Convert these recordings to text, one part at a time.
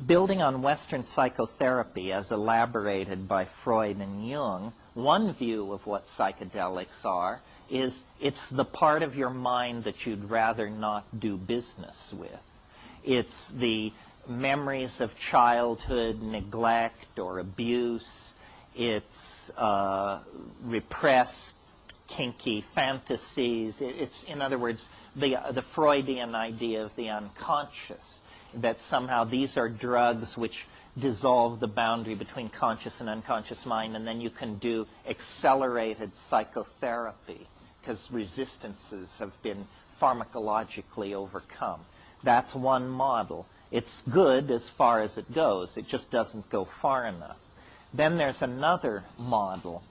building on Western psychotherapy as elaborated by Freud and Jung, one view of what psychedelics are is it's the part of your mind that you'd rather not do business with. It's the memories of childhood neglect or abuse. It's repressed, kinky fantasies. It's, in other words, the Freudian idea of the unconscious, that somehow these are drugs which dissolve the boundary between conscious and unconscious mind, and then you can do accelerated psychotherapy because resistances have been pharmacologically overcome. That's one model. It's good as far as it goes. It just doesn't go far enough. Then there's another model,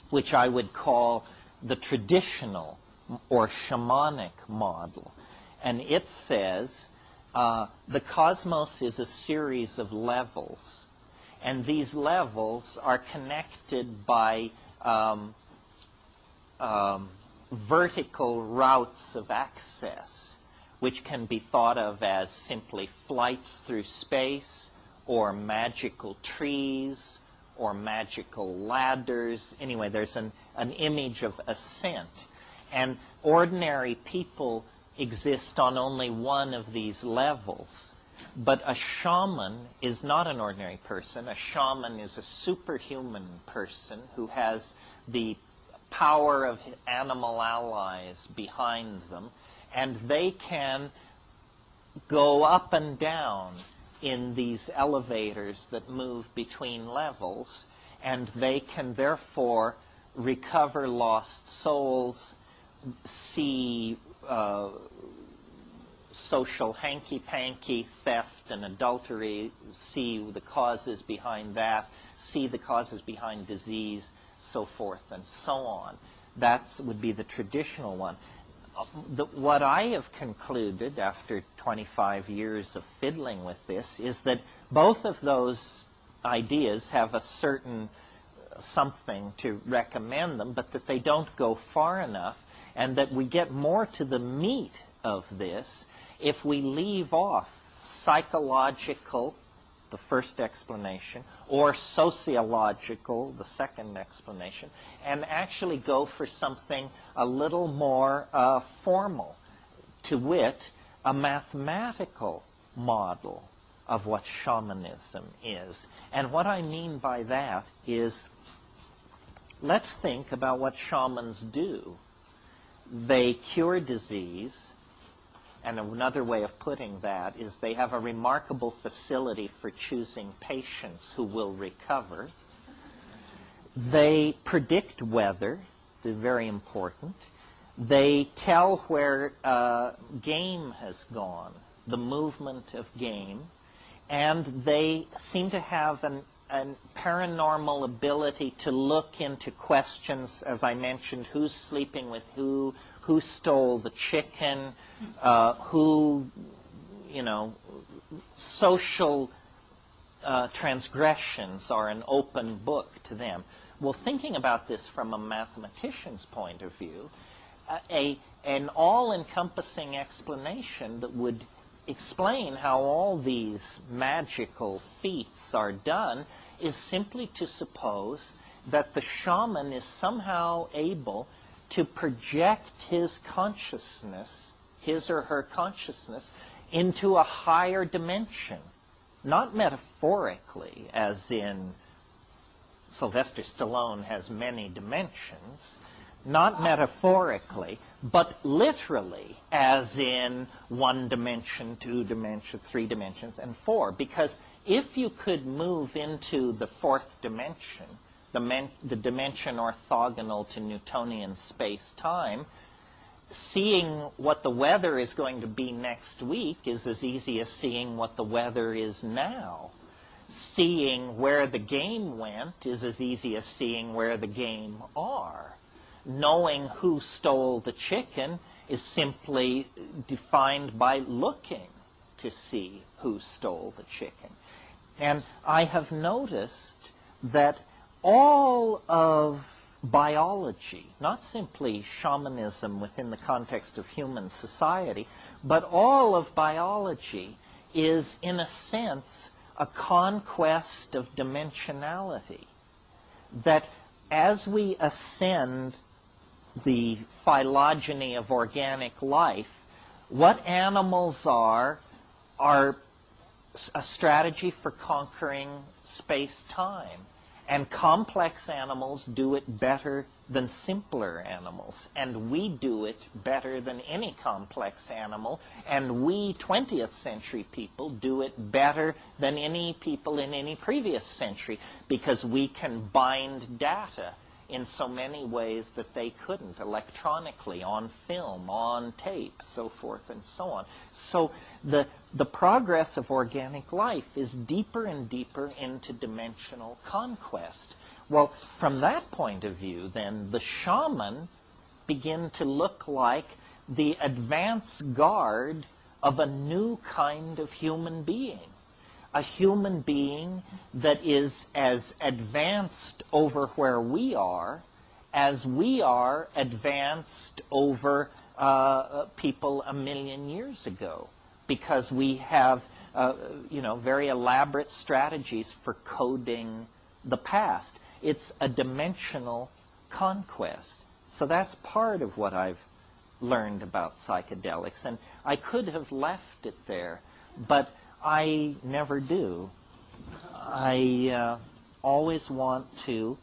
which I would call the traditional or shamanic model. And it says the cosmos is a series of levels. And these levels are connected by vertical routes of access, which can be thought of as simply flights through space, or magical trees, or magical ladders. Anyway, there's an image of ascent. And ordinary people exist on only one of these levels. But a shaman is not an ordinary person. A shaman is a superhuman person who has the power of animal allies behind them, and they can go up and down in these elevators that move between levels, and they can therefore recover lost souls, see social hanky-panky, theft and adultery, see the causes behind that, see the causes behind disease, so forth and so on. That would be the traditional one. What I have concluded after 25 years of fiddling with this is that both of those ideas have a certain something to recommend them, but that they don't go far enough, and that we get more to the meat of this if we leave off psychological, the first explanation, or sociological, the second explanation, and actually go for something a little more formal, to wit, a mathematical model of what shamanism is. And what I mean by that is, let's think about what shamans do. They cure disease, and another way of putting that is they have a remarkable facility for choosing patients who will recover. They predict weather, they're very important. They tell where game has gone, the movement of game, and they seem to have an paranormal ability to look into questions, as I mentioned, who's sleeping with who stole the chicken, social transgressions are an open book to them. Well, thinking about this from a mathematician's point of view, an all-encompassing explanation that would explain how all these magical feats are done is simply to suppose that the shaman is somehow able to project his consciousness, his or her consciousness, into a higher dimension. Not metaphorically, as in Sylvester Stallone has many dimensions, not metaphorically, but literally, as in 1 dimension, 2 dimensions, 3 dimensions, and 4. Because if you could move into the 4th dimension, the dimension orthogonal to Newtonian space-time, seeing what the weather is going to be next week is as easy as seeing what the weather is now. Seeing where the game went is as easy as seeing where the game are. Knowing who stole the chicken is simply defined by looking to see who stole the chicken. And I have noticed that all of biology, not simply shamanism within the context of human society, but all of biology is, in a sense, a conquest of dimensionality. That as we ascend the phylogeny of organic life, what animals are a strategy for conquering space-time. And complex animals do it better than simpler animals. And we do it better than any complex animal. And we, 20th century people, do it better than any people in any previous century, because we can bind data in so many ways that they couldn't, electronically, on film, on tape, so forth and so on. So the progress of organic life is deeper and deeper into dimensional conquest. Well, from that point of view, then, the shaman begin to look like the advance guard of a new kind of human being. A human being that is as advanced over where we are as we are advanced over people 1 million years ago, because we have very elaborate strategies for coding the past. It's a dimensional conquest. So that's part of what I've learned about psychedelics. And I could have left it there, but I never do. I always want to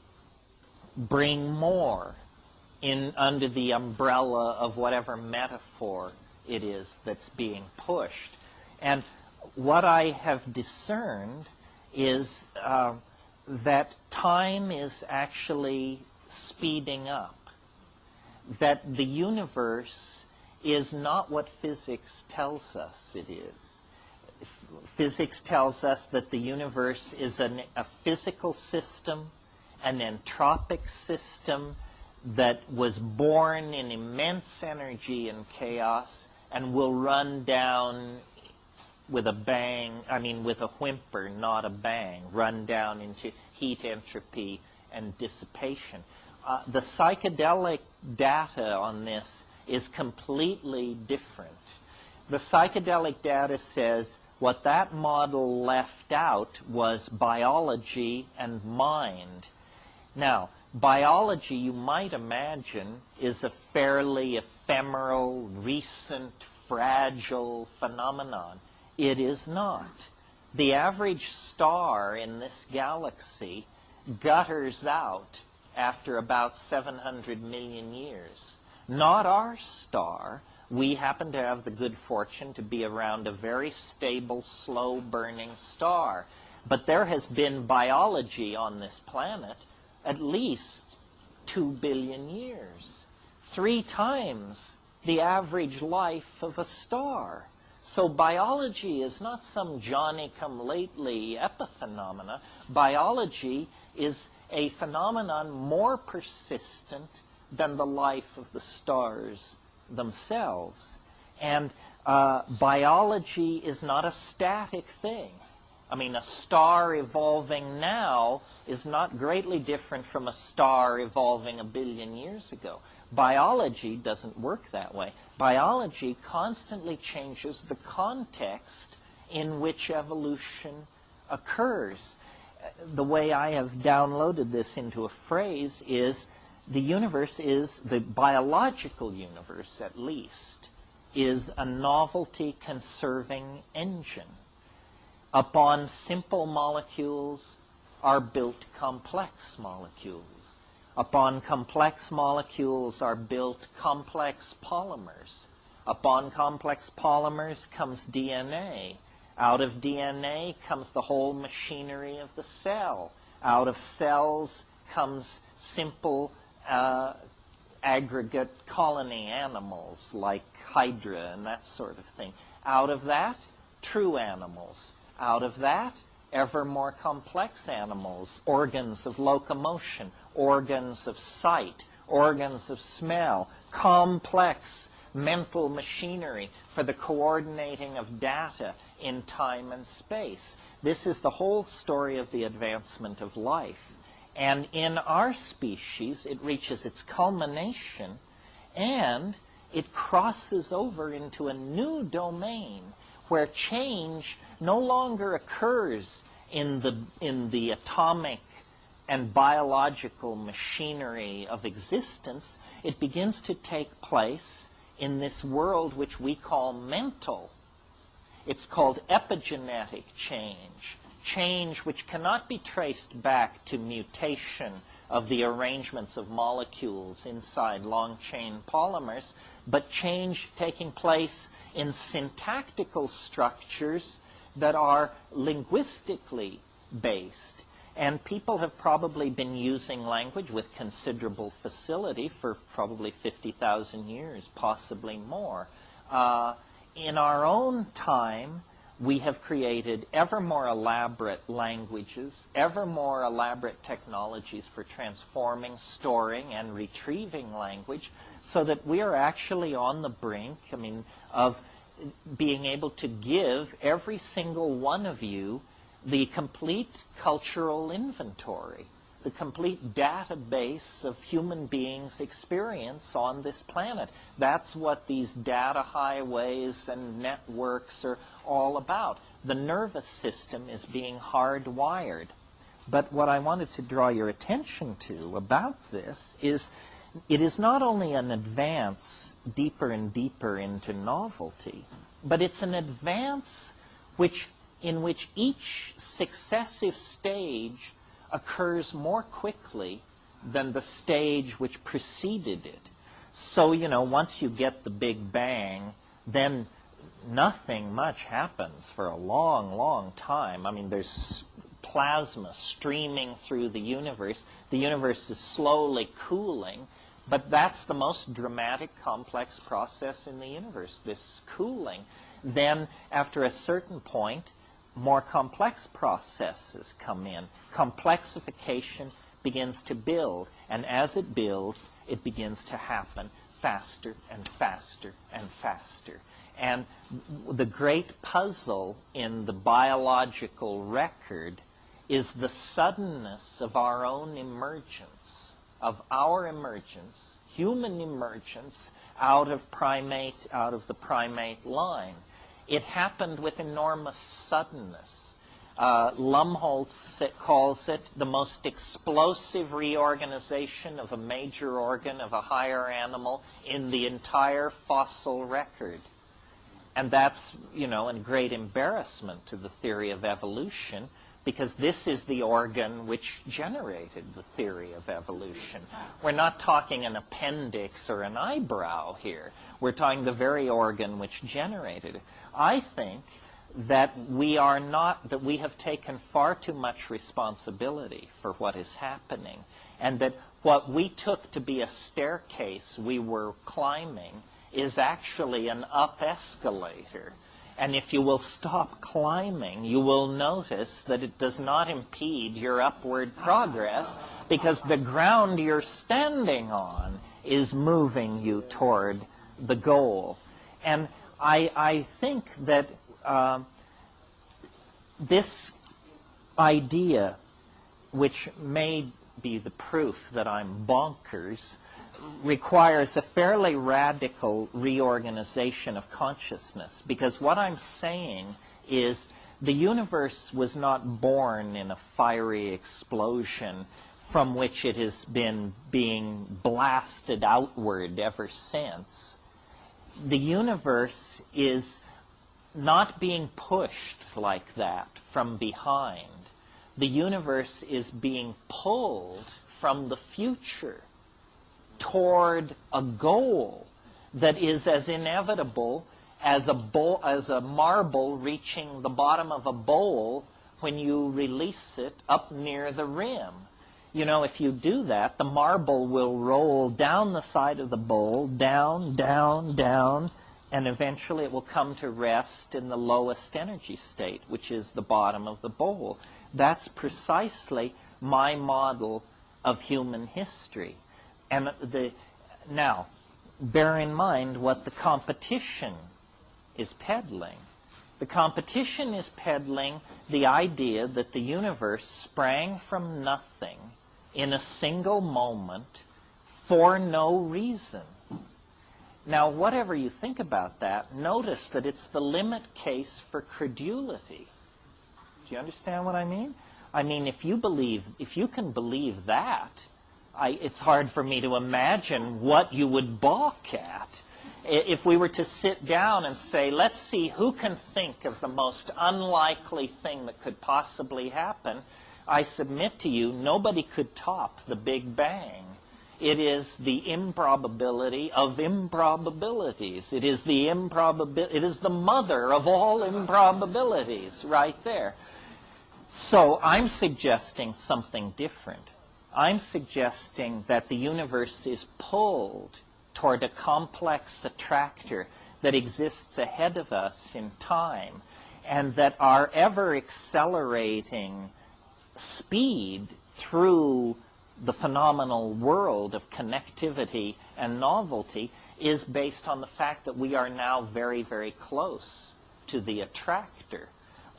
bring more in under the umbrella of whatever metaphor it is that's being pushed. And what I have discerned is that time is actually speeding up. That the universe is not what physics tells us it is. Physics tells us that the universe is a physical system, an entropic system that was born in immense energy and chaos and will run down with a bang, with a whimper, not a bang, run down into heat, entropy, and dissipation. The psychedelic data on this is completely different. The psychedelic data says what that model left out was biology and mind. Now, biology, you might imagine, is a fairly ephemeral, recent, fragile phenomenon. It is not. The average star in this galaxy gutters out after about 700 million years. Not our star. We happen to have the good fortune to be around a very stable, slow-burning star. But there has been biology on this planet at least 2 billion years. 3 times the average life of a star. So biology is not some Johnny-come-lately epiphenomena. Biology is a phenomenon more persistent than the life of the stars themselves. And biology is not a static thing. A star evolving now is not greatly different from a star evolving 1 billion years ago. Biology doesn't work that way. Biology constantly changes the context in which evolution occurs. The way I have downloaded this into a phrase is the universe is, the biological universe at least, is a novelty-conserving engine. Upon simple molecules are built complex molecules. Upon complex molecules are built complex polymers. Upon complex polymers comes DNA. Out of DNA comes the whole machinery of the cell. Out of cells comes simple aggregate colony animals like Hydra and that sort of thing. Out of that, true animals. Out of that, ever more complex animals, organs of locomotion, organs of sight, organs of smell, complex mental machinery for the coordinating of data in time and space. This is the whole story of the advancement of life. And in our species, it reaches its culmination, and it crosses over into a new domain where change no longer occurs in the atomic and biological machinery of existence. It begins to take place in this world which we call mental. It's called epigenetic change, change which cannot be traced back to mutation of the arrangements of molecules inside long-chain polymers, but change taking place in syntactical structures that are linguistically based. And people have probably been using language with considerable facility for probably 50,000 years, possibly more. In our own time, we have created ever more elaborate languages, ever more elaborate technologies for transforming, storing, and retrieving language, so that we are actually on the brink, of being able to give every single one of you the complete cultural inventory, the complete database of human beings' experience on this planet. That's what these data highways and networks are all about. The nervous system is being hardwired. But what I wanted to draw your attention to about this is it is not only an advance deeper and deeper into novelty, but it's an advance in which each successive stage occurs more quickly than the stage which preceded it. So, once you get the Big Bang, then nothing much happens for a long, long time. There's plasma streaming through the universe. The universe is slowly cooling, but that's the most dramatic, complex process in the universe, this cooling. Then, after a certain point, more complex processes come in. Complexification begins to build, and as it builds, it begins to happen faster and faster and faster. And the great puzzle in the biological record is the suddenness of our own emergence, human emergence, out of the primate line. It happened with enormous suddenness. Lumholtz calls it the most explosive reorganization of a major organ of a higher animal in the entire fossil record. And that's, a great embarrassment to the theory of evolution, because this is the organ which generated the theory of evolution. We're not talking an appendix or an eyebrow here. We're talking the very organ which generated it. I think that we have taken far too much responsibility for what is happening, and that what we took to be a staircase we were climbing is actually an up escalator. And if you will stop climbing, you will notice that it does not impede your upward progress, because the ground you're standing on is moving you toward the goal. And I think that this idea, which may be the proof that I'm bonkers, requires a fairly radical reorganization of consciousness, because what I'm saying is the universe was not born in a fiery explosion from which it has been being blasted outward ever since. The universe is not being pushed like that from behind. The universe is being pulled from the future toward a goal that is as inevitable as a marble reaching the bottom of a bowl when you release it up near the rim. If you do that, the marble will roll down the side of the bowl, down, down, down, and eventually it will come to rest in the lowest energy state, which is the bottom of the bowl. That's precisely my model of human history. And now, bear in mind what the competition is peddling. The competition is peddling the idea that the universe sprang from nothing in a single moment for no reason. Now, whatever you think about that, notice that it's the limit case for credulity. Do you understand what I mean? I mean, if you can believe that, it's hard for me to imagine what you would balk at. If we were to sit down and say, let's see who can think of the most unlikely thing that could possibly happen, I submit to you, nobody could top the Big Bang. It is the improbability of improbabilities. It is the mother of all improbabilities right there. So I'm suggesting something different. I'm suggesting that the universe is pulled toward a complex attractor that exists ahead of us in time, and that our ever-accelerating speed through the phenomenal world of connectivity and novelty is based on the fact that we are now very, very close to the attractor.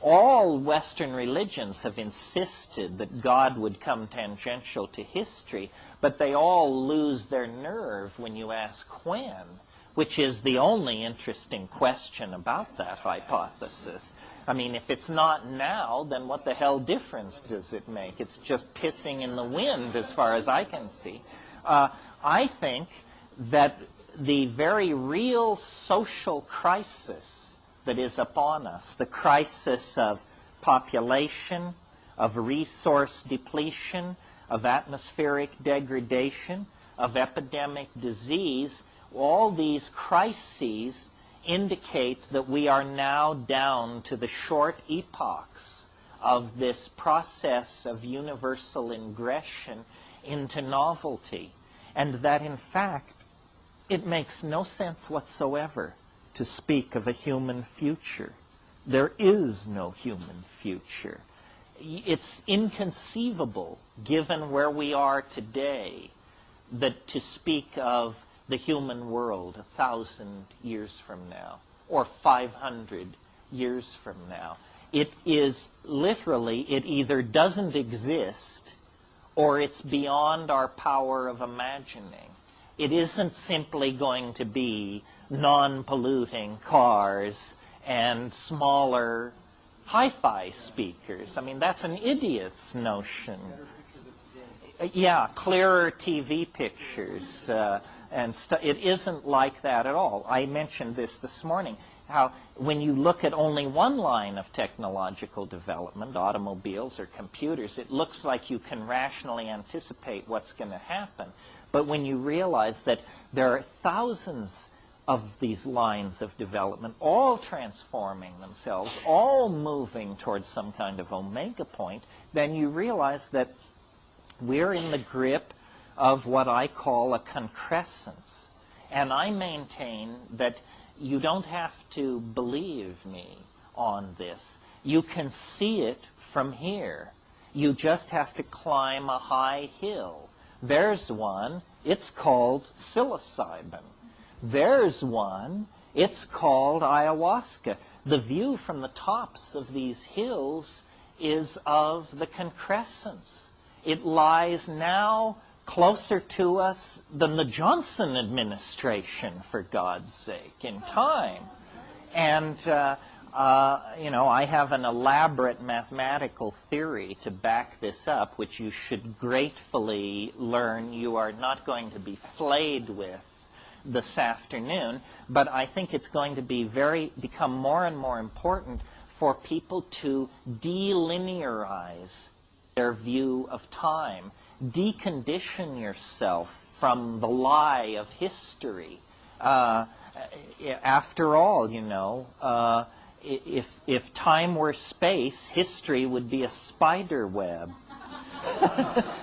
All Western religions have insisted that God would come tangential to history, but they all lose their nerve when you ask when, which is the only interesting question about that hypothesis. I mean, if it's not now, then what the hell difference does it make? It's just pissing in the wind as far as I can see. I think that the very real social crisis that is upon us, the crisis of population, of resource depletion, of atmospheric degradation, of epidemic disease, all these crises indicate that we are now down to the short epochs of this process of universal ingression into novelty, and that in fact it makes no sense whatsoever to speak of a human future. There is no human future. It's inconceivable, given where we are today, that to speak of the human world 1,000 years from now, or 500 years from now. It is literally, it either doesn't exist, or it's beyond our power of imagining. It isn't simply going to be non-polluting cars and smaller hi-fi speakers. I mean, that's an idiot's notion. Yeah, clearer TV pictures. It isn't like that at all. I mentioned this morning, how when you look at only one line of technological development, automobiles or computers, it looks like you can rationally anticipate what's going to happen. But when you realize that there are thousands of these lines of development, all transforming themselves, all moving towards some kind of omega point, then you realize that we're in the grip of what I call a concrescence. And I maintain that you don't have to believe me on this. You can see it from here. You just have to climb a high hill. There's one. It's called psilocybin. There's one. It's called ayahuasca. The view from the tops of these hills is of the concrescence. It lies now closer to us than the Johnson administration, for God's sake, in time. And, I have an elaborate mathematical theory to back this up, which you should gratefully learn you are not going to be flayed with this afternoon, but I think it's going to be become more and more important for people to delinearize their view of time. Decondition yourself from the lie of history. After all, if time were space, history would be a spider web.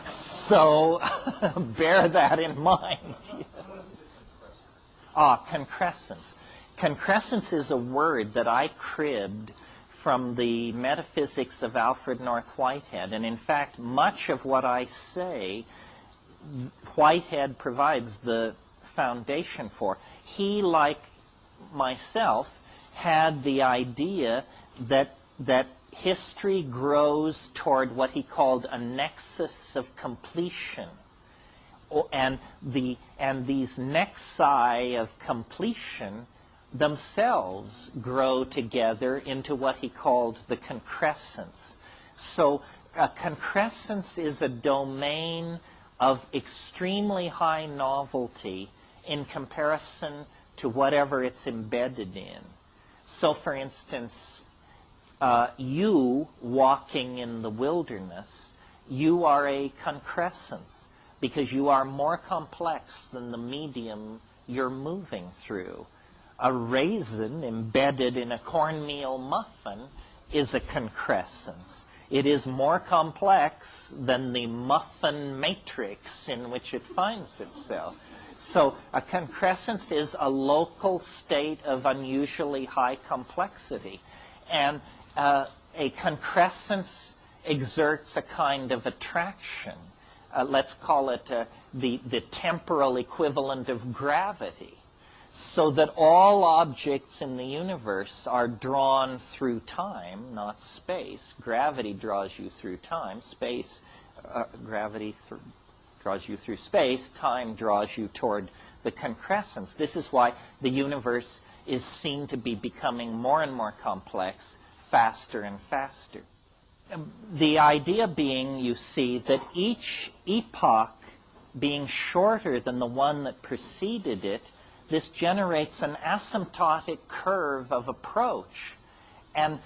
So bear that in mind. Concrescence. Concrescence is a word that I cribbed from the metaphysics of Alfred North Whitehead. And in fact, much of what I say, Whitehead provides the foundation for. He, like myself, had the idea that history grows toward what he called a nexus of completion. and these nexi of completion themselves grow together into what he called the concrescence. So a concrescence is a domain of extremely high novelty in comparison to whatever it's embedded in. So, for instance, you walking in the wilderness, you are a concrescence because you are more complex than the medium you're moving through. A raisin embedded in a cornmeal muffin is a concrescence. It is more complex than the muffin matrix in which it finds itself. So a concrescence is a local state of unusually high complexity. And a concrescence exerts a kind of attraction. Let's call it the temporal equivalent of gravity. So that all objects in the universe are drawn through time, not space. Gravity draws you through time. Gravity draws you through space. Time draws you toward the concrescence. This is why the universe is seen to be becoming more and more complex, faster and faster. The idea being, you see, that each epoch being shorter than the one that preceded it, this generates an asymptotic curve of approach. And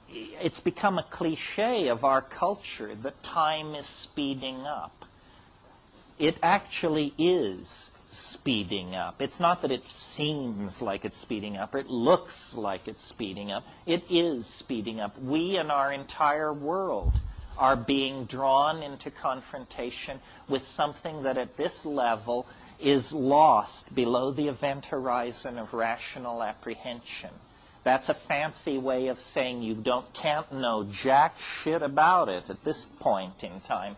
it's become a cliche of our culture that time is speeding up. It actually is speeding up. It's not that it seems like it's speeding up or it looks like it's speeding up. It is speeding up. We and our entire world are being drawn into confrontation with something that at this level is lost below the event horizon of rational apprehension. That's a fancy way of saying you can't know jack shit about it at this point in time.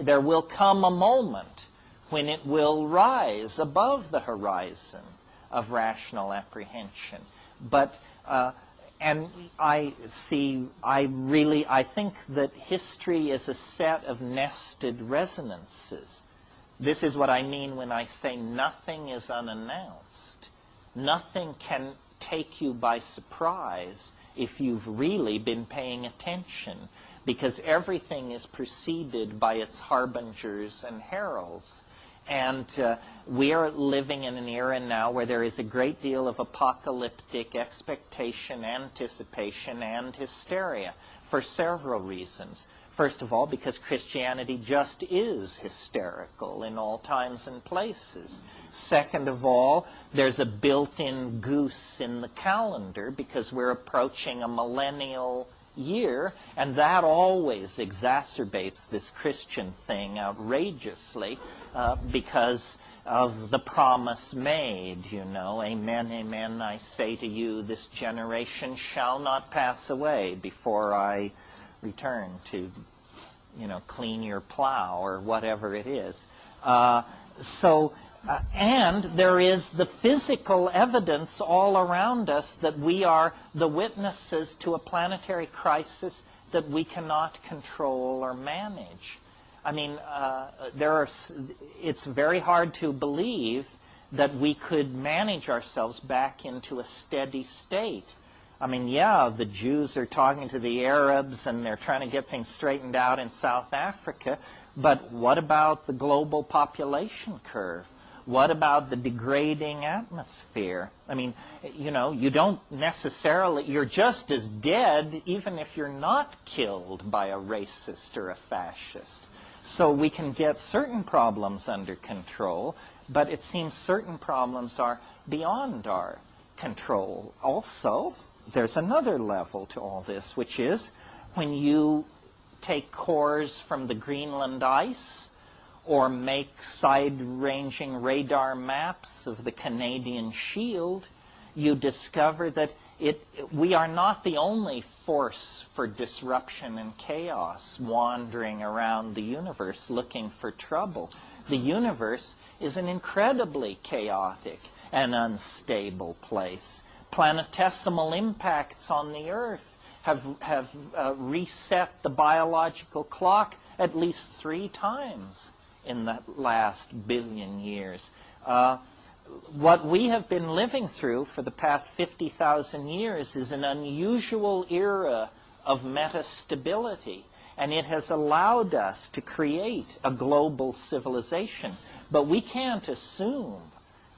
There will come a moment when it will rise above the horizon of rational apprehension. But and I think that history is a set of nested resonances. This is what I mean when I say nothing is unannounced. Nothing can take you by surprise if you've really been paying attention, because everything is preceded by its harbingers and heralds. And we are living in an era now where there is a great deal of apocalyptic expectation, anticipation, and hysteria for several reasons. First of all, because Christianity just is hysterical in all times and places. Second of all, there's a built-in goose in the calendar because we're approaching a millennial year, and that always exacerbates this Christian thing outrageously because of the promise made, you know. Amen, amen, I say to you, this generation shall not pass away before I return to, clean your plow or whatever it is. And there is the physical evidence all around us that we are the witnesses to a planetary crisis that we cannot control or manage. I mean, it's very hard to believe that we could manage ourselves back into a steady state. I mean, yeah, the Jews are talking to the Arabs and they're trying to get things straightened out in South Africa, but what about the global population curve? What about the degrading atmosphere? I mean, you don't necessarily, you're just as dead even if you're not killed by a racist or a fascist. So we can get certain problems under control, but it seems certain problems are beyond our control. Also, there's another level to all this, which is when you take cores from the Greenland ice or make side-ranging radar maps of the Canadian Shield, you discover that we are not the only force for disruption and chaos wandering around the universe looking for trouble. The universe is an incredibly chaotic and unstable place. Planetesimal impacts on the Earth have reset the biological clock at least 3 times in the last billion years. What we have been living through for the past 50,000 years is an unusual era of metastability, and it has allowed us to create a global civilization. But we can't assume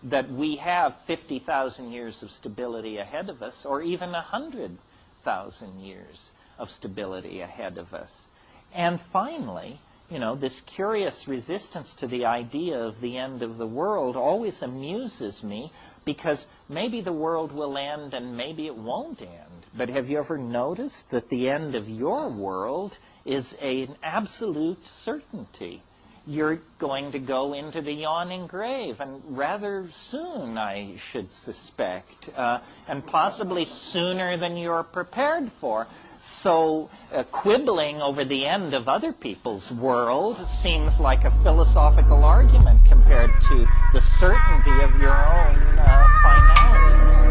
that we have 50,000 years of stability ahead of us, or even 100,000 years of stability ahead of us. And finally, this curious resistance to the idea of the end of the world always amuses me, because maybe the world will end and maybe it won't end. But have you ever noticed that the end of your world is an absolute certainty? You're going to go into the yawning grave, and rather soon, I should suspect, and possibly sooner than you're prepared for. So quibbling over the end of other people's world seems like a philosophical argument compared to the certainty of your own finality.